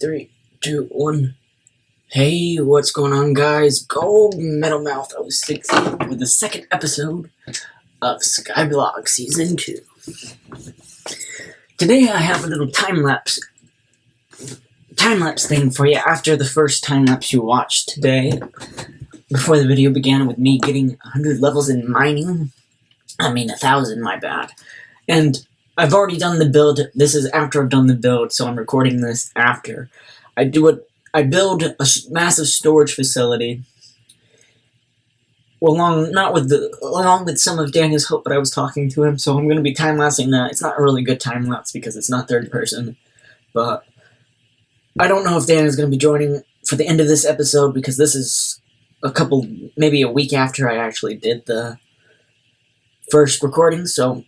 3, 2, 1. Hey, what's going on, guys? Gold Metal Mouth 06 with the second episode of Skyblock Season 2. Today I have a little time-lapse thing for you after the first time-lapse you watched today. Before the video began with me getting 100 levels in mining. 1,000, my bad. And I've already done the build. This is after I've done the build, so I'm recording this after. I build a massive storage facility along with some of Daniel's help, but I was talking to him, so I'm going to be time-lapsing that. It's not a really good time-lapse because it's not third person, but I don't know if Daniel's going to be joining for the end of this episode because this is maybe a week after I actually did the first recording, so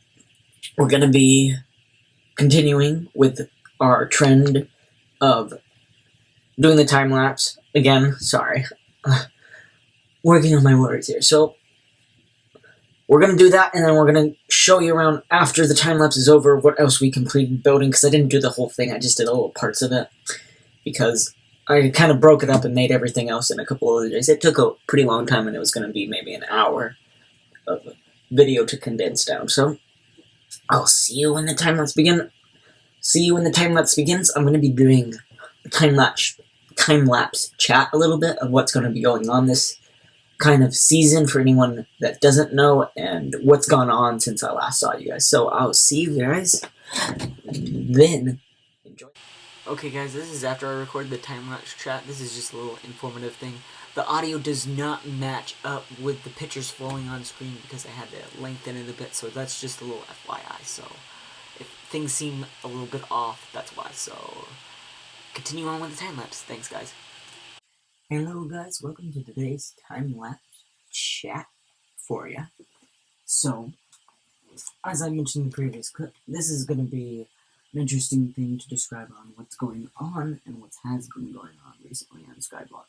we're going to be continuing with our trend of doing the time-lapse. Again, sorry. Working on my words here. So, we're going to do that, and then we're going to show you around after the time-lapse is over what else we completed building, because I didn't do the whole thing, I just did little parts of it, because I kind of broke it up and made everything else in a couple of other days. It took a pretty long time, and it was going to be maybe an hour of video to condense down, so I'll see you when the time-lapse begins. I'm going to be doing a time-lapse chat a little bit of what's going to be going on this kind of season for anyone that doesn't know and what's gone on since I last saw you guys. So I'll see you guys then. Enjoy. Okay, guys, this is after I recorded the time-lapse chat. This is just a little informative thing. The audio does not match up with the pictures flowing on screen because I had to lengthen it a bit, so that's just a little FYI. So if things seem a little bit off, that's why. So continue on with the time-lapse. Thanks, guys. Hello, guys. Welcome to today's time-lapse chat for you. So, as I mentioned in the previous clip, this is going to be an interesting thing to describe on what's going on and what has been going on recently on Skyblock.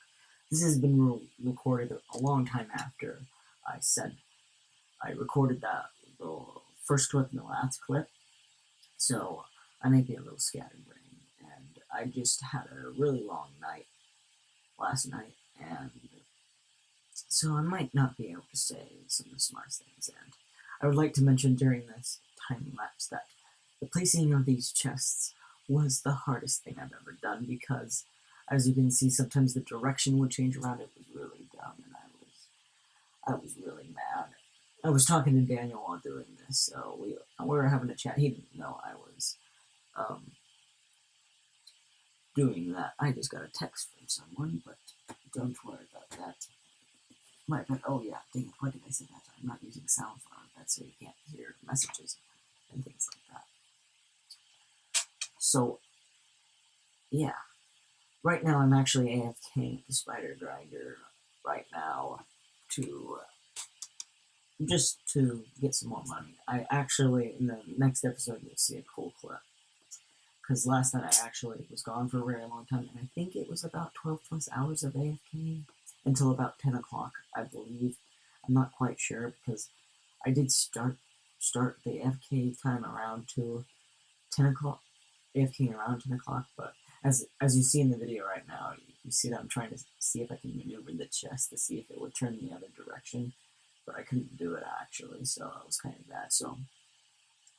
This has been recorded a long time after I said I recorded that the first clip and the last clip, so I may be a little scatterbrained, and I just had a really long night last night, and so I might not be able to say some of the smartest things, and I would like to mention during this time-lapse that the placing of these chests was the hardest thing I've ever done, because as you can see, sometimes the direction would change around. It was really dumb, and I was really mad. I was talking to Daniel while doing this, so we were having a chat. He didn't know I was doing that. I just got a text from someone, but don't worry about that. Oh yeah, dang it, why did I say that? I'm not using sound for that, so you can't hear messages and things like that. So, yeah. Right now I'm actually AFK at the Spider Grinder right now just to get some more money. I actually, in the next episode, you'll see a cool clip. Because last night I actually was gone for a very long time, and I think it was about 12 plus hours of AFK until about 10 o'clock, I believe. I'm not quite sure, because I did start the AFK time around 10 o'clock, AFK around 10 o'clock, but as you see in the video right now, you see that I'm trying to see if I can maneuver the chest to see if it would turn the other direction, but I couldn't do it actually, so it was kind of bad. So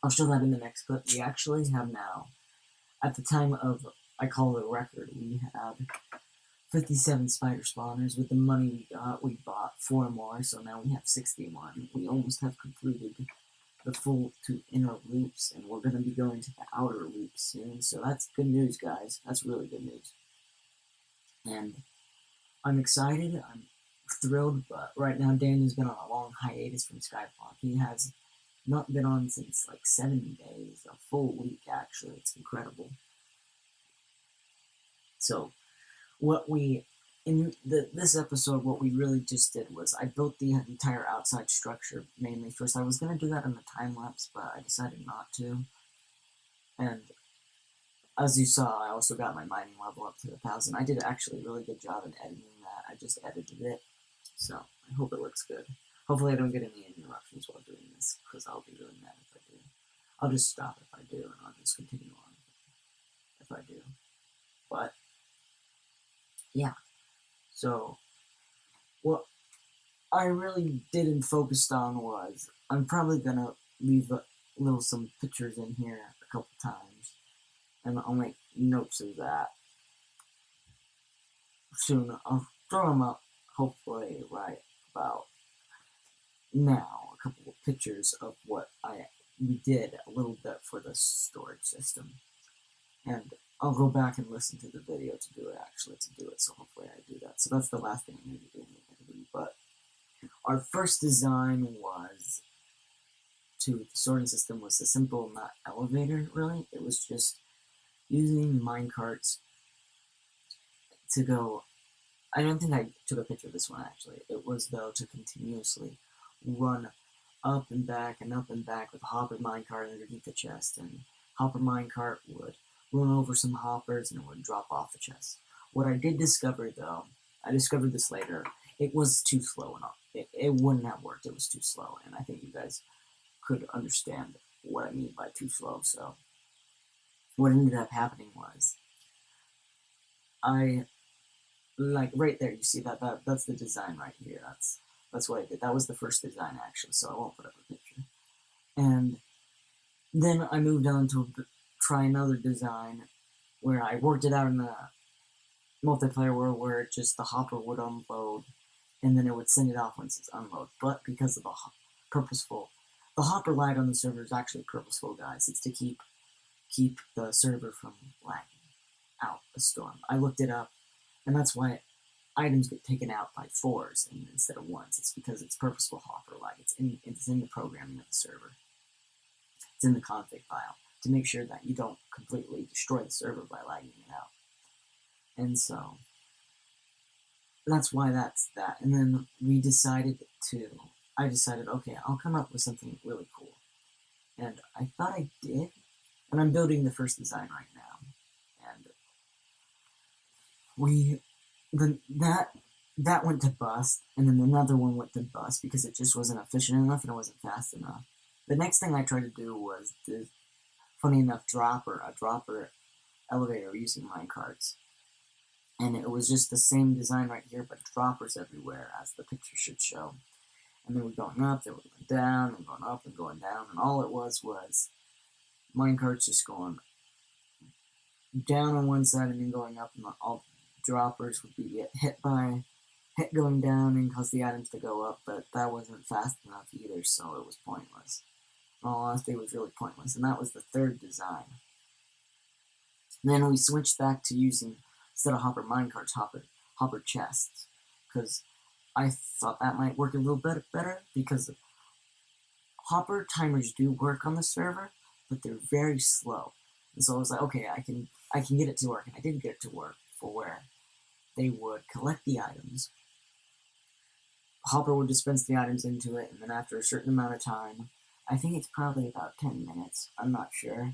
I'll show that in the next clip. We actually have now, at the time of, I call it a record, we had 57 spider spawners. With the money we bought 4 more, so now we have 61. We almost have completed the full 2 inner loops, and we're going to be going to the outer loops soon, so that's good news, guys. That's really good news. And I'm excited, I'm thrilled, but right now Daniel's been on a long hiatus from Skyblock. He has not been on since like 7 days, a full week actually. It's incredible. So, in this episode, what we really just did was I built the entire outside structure mainly first. I was going to do that in the time-lapse, but I decided not to. And as you saw, I also got my mining level up to 1,000. I did actually a really good job in editing that. I just edited it, so I hope it looks good. Hopefully I don't get any interruptions while doing this, because I'll be really mad if I do. I'll just stop if I do, and I'll just continue on if I do. But yeah. So what I really didn't focus on was I'm probably gonna leave some pictures in here a couple times, and I'll make notes of that soon. I'll throw them up hopefully right about now. A couple of pictures of what we did a little bit for the storage system, and I'll go back and listen to the video to do it. So hopefully I do that. So that's the last thing I'm going to be doing. But our first design was the sorting system was a simple, not elevator really. It was just using minecarts to go. I don't think I took a picture of this one actually. It was though to continuously run up and back with a hopper minecart underneath the chest, and hopper minecart would run over some hoppers and it would drop off the chest. What I did discover though, I discovered this later, it was too slow enough. It wouldn't have worked, it was too slow, and I think you guys could understand what I mean by too slow. So what ended up happening was I like right there you see that's the design right here. That's what I did. That was the first design actually, so I won't put up a picture. And then I moved on to try another design where I worked it out in the multiplayer world where just the hopper would unload and then it would send it off once it's unloaded. But because of the hopper lag on the server is actually purposeful, guys. It's to keep the server from lagging out a storm. I looked it up, and that's why items get taken out by 4s instead of 1s. It's because it's purposeful hopper lag. It's in the programming of the server. It's in the config file to make sure that you don't completely destroy the server by lagging it out. And so that's why that's that. And then I decided, okay, I'll come up with something really cool. And I thought I did, and I'm building the first design right now. And that went to bust, and then another one went to bust because it just wasn't efficient enough and it wasn't fast enough. The next thing I tried to do was funny enough, a dropper elevator using minecarts. And it was just the same design right here, but droppers everywhere, as the picture should show. And they were going up, they were going down, and going up and going down, and all it was minecarts just going down on one side and then going up, and all droppers would be hit going down and cause the items to go up, but that wasn't fast enough either, so it was pointless. In all honesty, it was really pointless, and that was the third design. Then we switched back to using, instead of hopper minecarts, hopper chests, because I thought that might work a little bit better, because hopper timers do work on the server, but they're very slow. And so I was like, okay, I can get it to work, and I did get it to work for where they would collect the items. Hopper would dispense the items into it, and then after a certain amount of time, I think it's probably about 10 minutes, I'm not sure,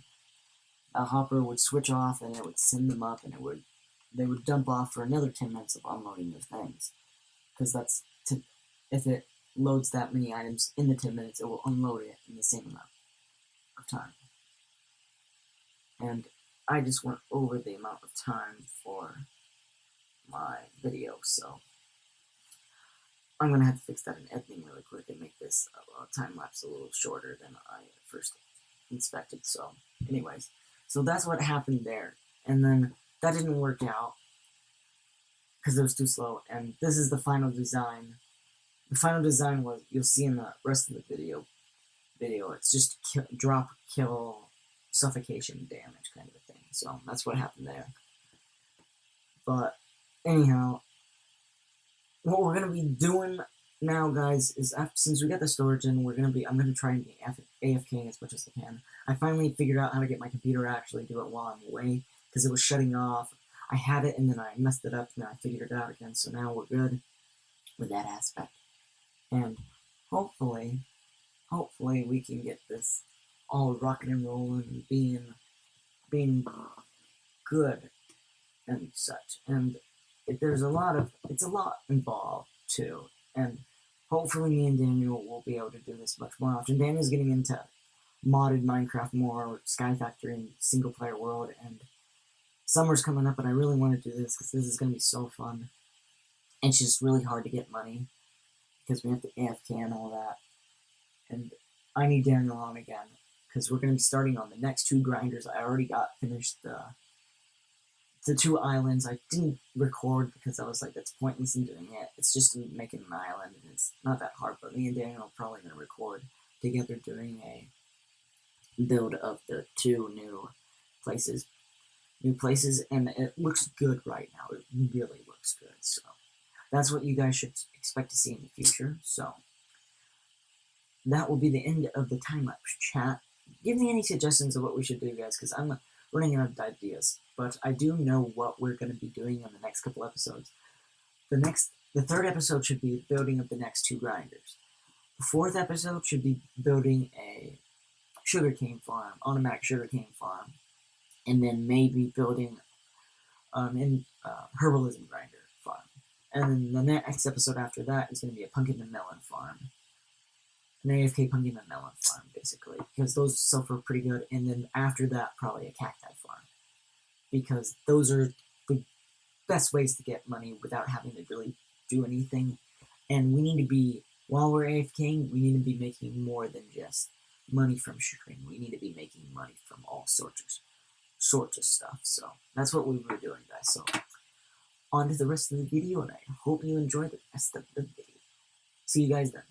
a hopper would switch off and it would send them up, and they would dump off for another 10 minutes of unloading their things. Because if it loads that many items in the 10 minutes, it will unload it in the same amount of time. And I just went over the amount of time for my video, so I'm going to have to fix that in editing really quick and make this time-lapse a little shorter than I first inspected. So anyways, so that's what happened there. And then that didn't work out because it was too slow, and this is the final design. The final design was, you'll see in the rest of the video, it's just drop, kill, suffocation, damage kind of a thing. So that's what happened there. But anyhow, what we're gonna be doing now, guys, is since we got the storage in, I'm gonna try and be AFKing as much as I can. I finally figured out how to get my computer to actually do it while I'm away, because it was shutting off. I had it and then I messed it up and then I figured it out again. So now we're good with that aspect, and hopefully we can get this all rocking and rolling and being good and such. And it's a lot involved too, and hopefully me and Daniel will be able to do this much more often. Daniel's getting into modded Minecraft more, Sky Factory and single player world, and summer's coming up, and I really want to do this because this is going to be so fun. And it's just really hard to get money because we have to AFK and all that. And I need Daniel on again because we're going to be starting on the next 2 grinders. I already got finished the 2 islands. I didn't record because I was like, that's pointless in doing it. It's just making an island, and it's not that hard. But me and Daniel are probably going to record together doing a build of the 2 new places, and it looks good right now. It really looks good. So that's what you guys should expect to see in the future. So that will be the end of the time-lapse chat. Give me any suggestions of what we should do, guys, because I'm running out of ideas. But I do know what we're going to be doing in the next couple episodes. The 3rd episode should be building up the next 2 grinders. The 4th episode should be building a sugarcane farm, automatic sugarcane farm, and then maybe building herbalism grinder farm. And then the next episode after that is going to be a pumpkin and melon farm. An AFK pumpkin and melon farm, basically, because those sell for pretty good. And then after that, probably a cacti farm, because those are the best ways to get money without having to really do anything. And we need to be, while we're AFKing, we need to be making more than just money from sugaring. We need to be making money from all sorts of stuff. So that's what we were doing, guys. So on to the rest of the video, and I hope you enjoy the rest of the video. See you guys then.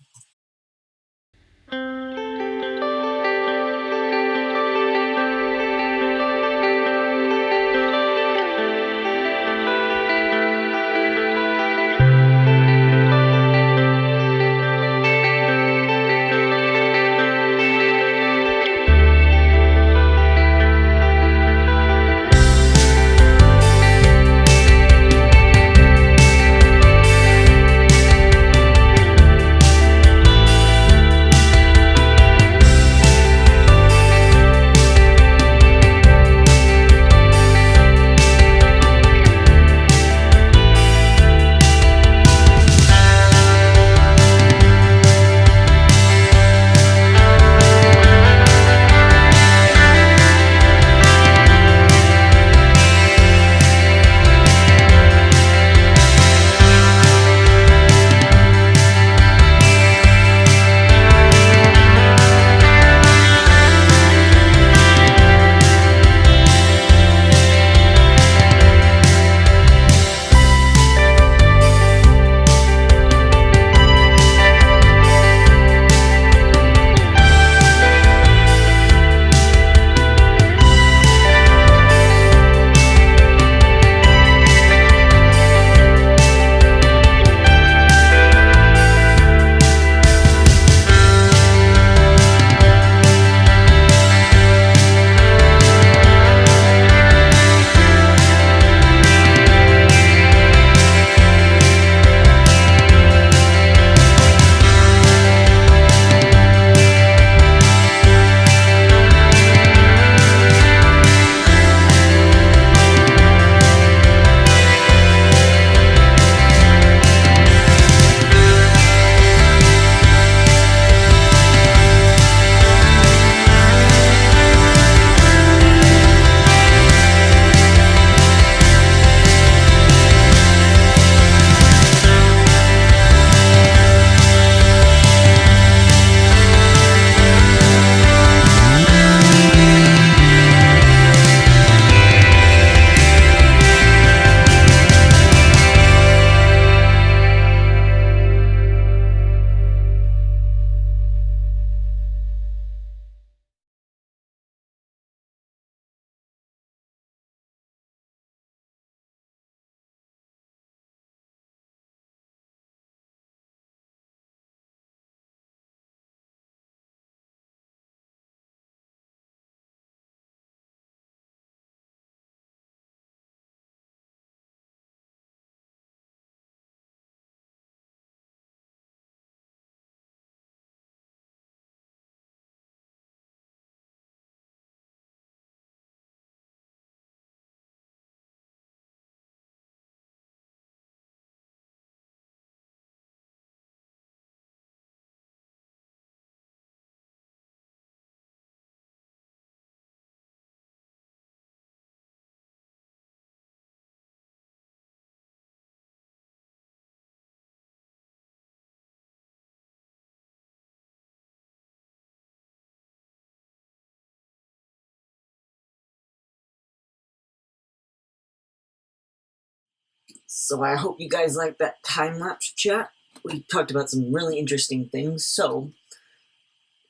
So I hope you guys liked that time-lapse chat. We talked about some really interesting things. So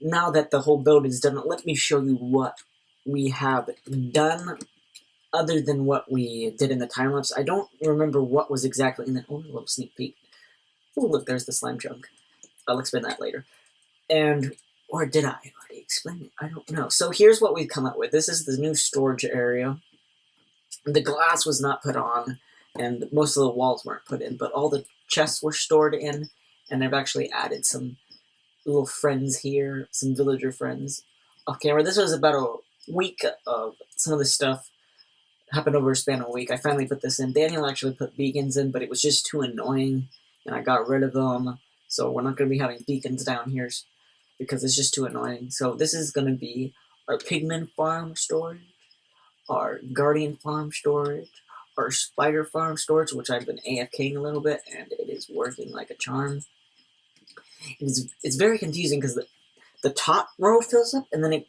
now that the whole build is done, let me show you what we have done other than what we did in the time-lapse. I don't remember what was exactly in the... Oh, a little sneak peek. Oh, look, there's the slime chunk. I'll explain that later. And... Or did I already explain it? I don't know. So here's what we've come up with. This is the new storage area. The glass was not put on, and most of the walls weren't put in, but all the chests were stored in, and I've actually added some little friends here, some villager friends off camera. This was about a week of some of the stuff happened over a span of a week. I finally put this in. Daniel actually put beacons in, but it was just too annoying, and I got rid of them, so we're not going to be having beacons down here because it's just too annoying. So this is going to be our pigman farm storage, our guardian farm storage, our spider farm storage, which I've been AFKing a little bit, and it is working like a charm. It's very confusing because the top row fills up, and then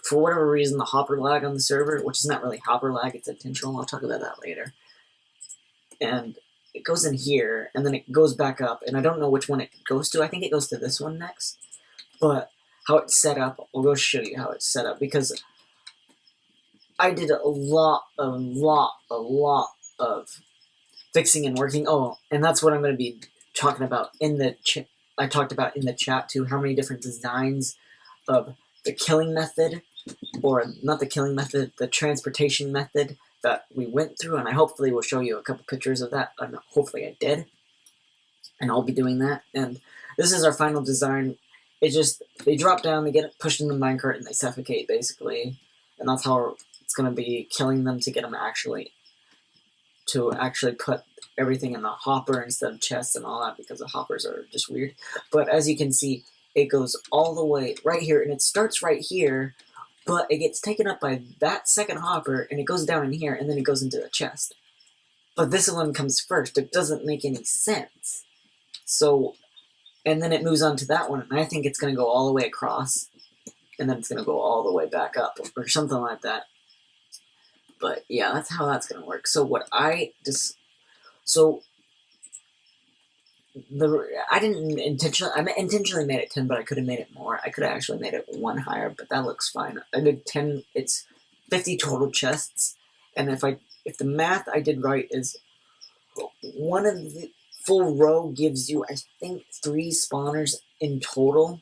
for whatever reason, the hopper lag on the server, which is not really hopper lag, it's intentional. I'll talk about that later. And it goes in here, and then it goes back up, and I don't know which one it goes to. I think it goes to this one next. But how it's set up, I'll go show you how it's set up, because I did a lot of fixing and working. Oh, and that's what I'm going to be talking about in the I talked about in the chat too, how many different designs of the killing method, or not the killing method, the transportation method that we went through, and I hopefully will show you a couple pictures of that, and hopefully I did, and I'll be doing that. And this is our final design. It just, they drop down, they get pushed in the minecart, and they suffocate, basically, and that's how it's going to be killing them to get them to actually put everything in the hopper instead of chests and all that, because the hoppers are just weird. But as you can see, it goes all the way right here, and it starts right here, but it gets taken up by that second hopper, and it goes down in here, and then it goes into the chest. But this one comes first. It doesn't make any sense. So, and then it moves on to that one, and I think it's going to go all the way across, and then it's going to go all the way back up, or something like that. But yeah, that's how that's going to work. So what I just... So, I intentionally made it 10, but I could have made it more. I could have actually made it 1 higher, but that looks fine. I did 10, it's 50 total chests, and if the math I did right is, one of the full row gives you, I think, 3 spawners in total.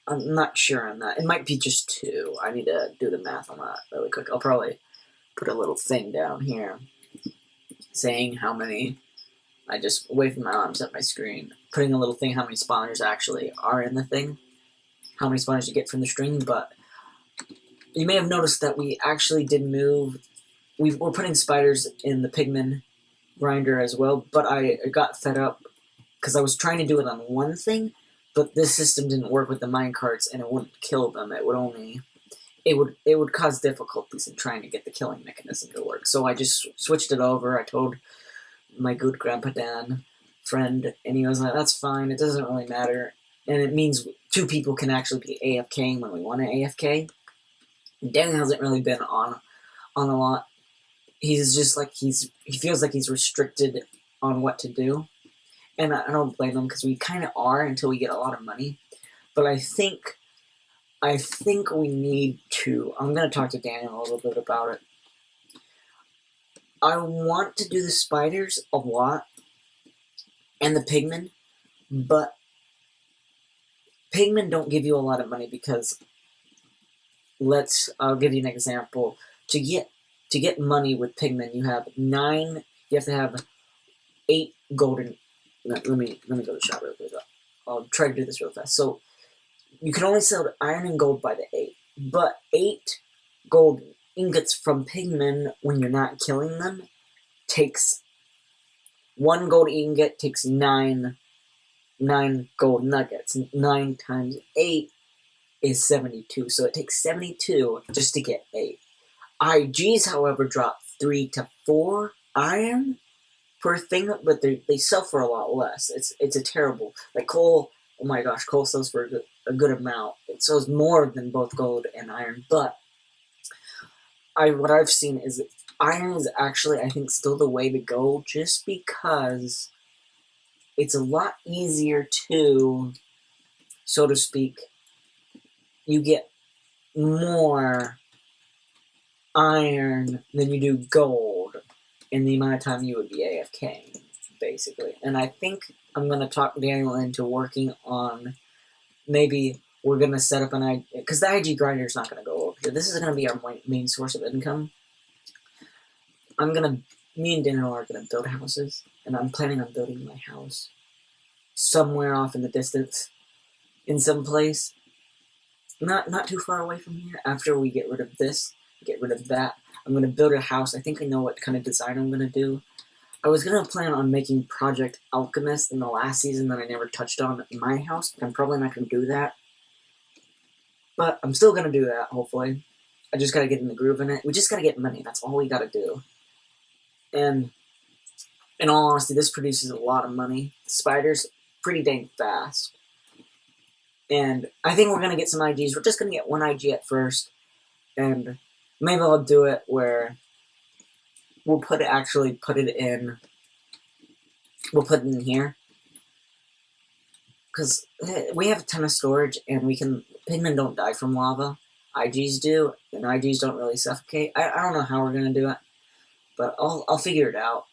I'm not sure on that. It might be just 2. I need to do the math on that really quick. I'll probably put a little thing down here saying how many... I just, away from my arms at my screen, putting a little thing how many spawners actually are in the thing, how many spawners you get from the string. But you may have noticed that we actually did move, we're putting spiders in the pigman grinder as well, but I got fed up because I was trying to do it on one thing, but this system didn't work with the minecarts, and it wouldn't kill them. It would only, it would cause difficulties in trying to get the killing mechanism to work. So I just switched it over. I told my good Grandpa Dan friend, and he was like, that's fine, it doesn't really matter, and it means 2 people can actually be AFKing when we want to AFK. Dan hasn't really been on a lot. He's just like, he feels like he's restricted on what to do, and I don't blame him, because we kind of are until we get a lot of money. But I think we need to, I'm going to talk to Daniel a little bit about it. I want to do the spiders a lot, and the pigmen, but pigmen don't give you a lot of money, because I'll give you an example. To get money with pigmen, you have to have 8 golden... Let me go to the shop real quick. I'll try to do this real fast. So, you can only sell iron and gold by the 8, but 8 gold ingots from pigmen when you're not killing them takes 1 gold ingot takes 9 gold nuggets. 9 times 8 is 72, so it takes 72 just to get 8. IGs, however, drop 3 to 4 iron per thing, but they sell for a lot less. It's a terrible, like coal. Oh my gosh, coal sells for a good amount. It sells more than both gold and iron, but what I've seen is Iron is actually, I think, still the way to go, just because it's a lot easier to, so to speak, you get more iron than you do gold in the amount of time you would be AFK, basically. And I think I'm going to talk Daniel into working on, maybe we're going to set up an IG, because the IG grinder is not going to go over here. This is going to be our main source of income. Me and Daniel are going to build houses, and I'm planning on building my house somewhere off in the distance, in some place, not too far away from here. After we get rid of this, get rid of that, I'm going to build a house. I think I know what kind of design I'm going to do. I was going to plan on making Project Alchemist in the last season that I never touched on in my house, but I'm probably not going to do that. But I'm still going to do that, hopefully. I just got to get in the groove in it. We just got to get money. That's all we got to do. And in all honesty, this produces a lot of money. Spiders, pretty dang fast. And I think we're going to get some IGs. We're just going to get one IG at first. And maybe I'll do it where we'll put it in. We'll put it in here. Because we have a ton of storage, and pigmen don't die from lava. IGs do, and IGs don't really suffocate. I don't know how we're going to do it, but I'll figure it out.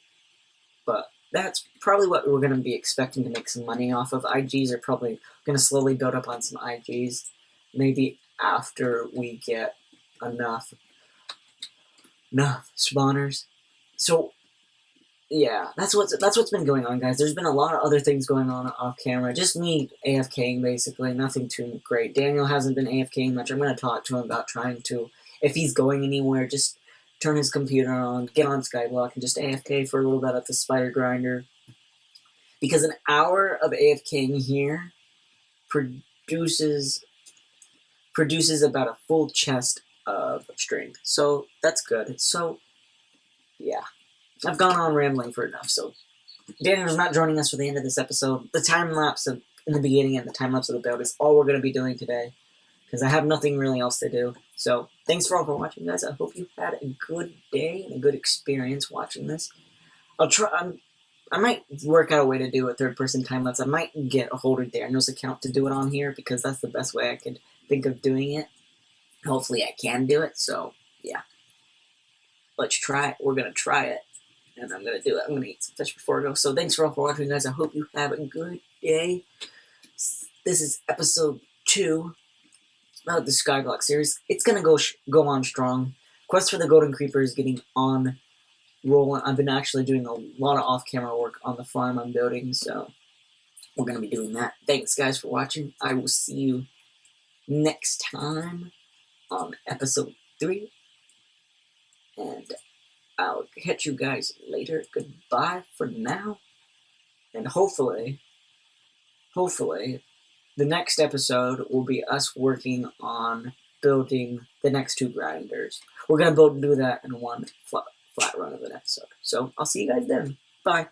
But that's probably what we're going to be expecting to make some money off of. IGs are probably going to slowly build up on some IGs, maybe after we get enough spawners. So yeah, that's what's been going on, guys. There's been a lot of other things going on off camera. Just me AFKing, basically. Nothing too great. Daniel hasn't been AFKing much. I'm going to talk to him about trying to, if he's going anywhere, just turn his computer on, get on Skyblock, and just AFK for a little bit at the spider grinder. Because an hour of AFKing here produces about a full chest of strength. So that's good. So yeah, I've gone on rambling for enough. So Daniel's not joining us for the end of this episode. The time lapse in the beginning and the time lapse of the build is all we're going to be doing today, because I have nothing really else to do. So thanks for all for watching, guys. I hope you had a good day and a good experience watching this. I might work out a way to do a third-person time-lapse. I might get a hold of Daniel's account to do it on here, because that's the best way I could think of doing it. Hopefully I can do it, so yeah. Let's try it. We're going to try it, and I'm going to do it. I'm going to eat some fish before I go. So thanks for all for watching, guys. I hope you have a good day. This is episode 2 of the Skyblock series. It's going to go on strong. Quest for the Golden Creeper is getting on rolling. I've been actually doing a lot of off-camera work on the farm I'm building, so we're going to be doing that. Thanks, guys, for watching. I will see you next time on episode 3, and I'll catch you guys later. Goodbye for now, and hopefully, the next episode will be us working on building the next 2 grinders. We're going to do that in one flat run of an episode. So I'll see you guys then. Bye.